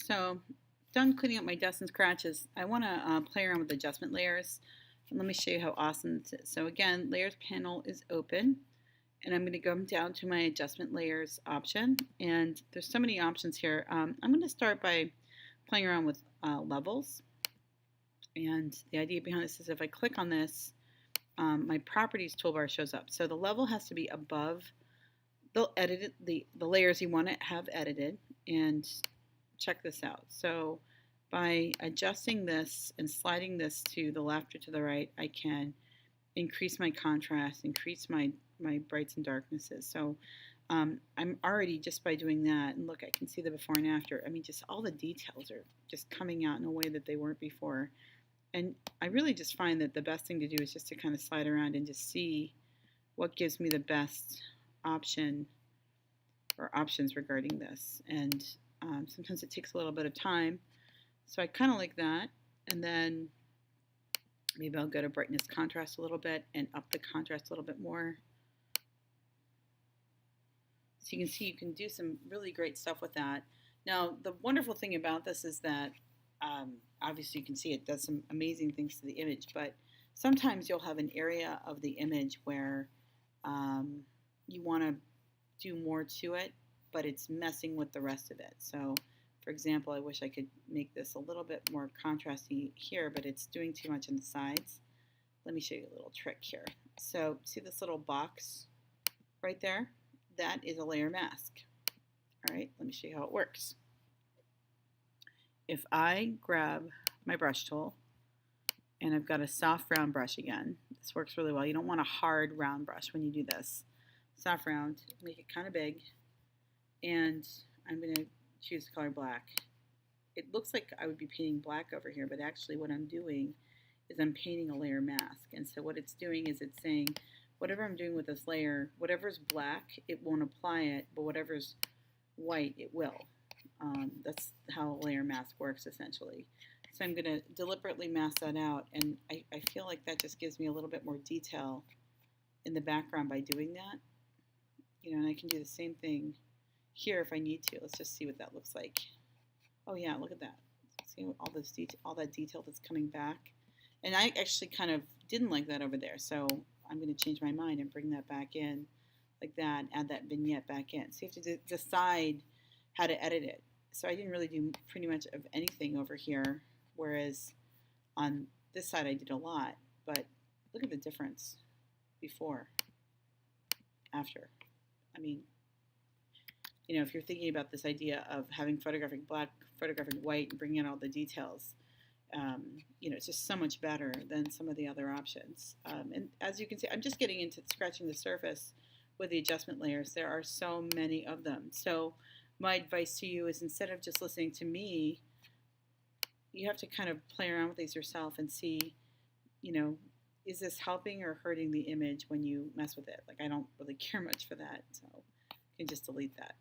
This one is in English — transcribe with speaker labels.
Speaker 1: So, done cleaning up my dust and scratches. I want to play around with adjustment layers. And let me show you how awesome this is. So again, layers panel is open. And I'm going to go down to my adjustment layers option. And there's so many options here. I'm going to start by playing around with levels. And the idea behind this is if I click on this, my properties toolbar shows up. So the level has to be above the layers you want to have edited. And check this out. So by adjusting this and sliding this to the left or to the right, I can increase my contrast, increase my brights and darknesses. So I'm already, just by doing that, and look, I can see the before and after. I mean, just all the details are just coming out in a way that they weren't before. And I really just find that the best thing to do is just to kind of slide around and just see what gives me the best option or options regarding this. And sometimes it takes a little bit of time. So I kind of like that. And then maybe I'll go to brightness contrast a little bit and up the contrast a little bit more. So you can see you can do some really great stuff with that. Now, the wonderful thing about this is that obviously you can see it does some amazing things to the image, but sometimes you'll have an area of the image where you want to do more to it, but it's messing with the rest of it. So for example, I wish I could make this a little bit more contrasty here, but it's doing too much on the sides. Let me show you a little trick here. So see this little box right there? That is a layer mask. All right, let me show you how it works. If I grab my brush tool, and I've got a soft round brush again, this works really well. You don't want a hard round brush when you do this. Soft round, make it kind of big, and I'm going to choose the color black. It looks like I would be painting black over here, but actually what I'm doing is I'm painting a layer mask. And so what it's doing is it's saying, whatever I'm doing with this layer, whatever's black, it won't apply it, but whatever's white, it will. That's how a layer mask works, essentially. So I'm going to deliberately mask that out, and I feel like that just gives me a little bit more detail in the background by doing that. You know, and I can do the same thing here if I need to. Let's just see what that looks like. Oh yeah, look at that. See all this all that detail that's coming back. And I actually kind of didn't like that over there, so I'm going to change my mind and bring that back in like that, add that vignette back in. So you have to decide how to edit it. So I didn't really do pretty much of anything over here, whereas on this side I did a lot. But look at the difference before, after. I mean, you know, if you're thinking about this idea of having photographic black, photographic white, and bringing in all the details, you know, it's just so much better than some of the other options. And as you can see, I'm just getting into scratching the surface with the adjustment layers. There are so many of them. So my advice to you is, instead of just listening to me, you have to kind of play around with these yourself and see, you know, is this helping or hurting the image when you mess with it? Like, I don't really care much for that, so you can just delete that.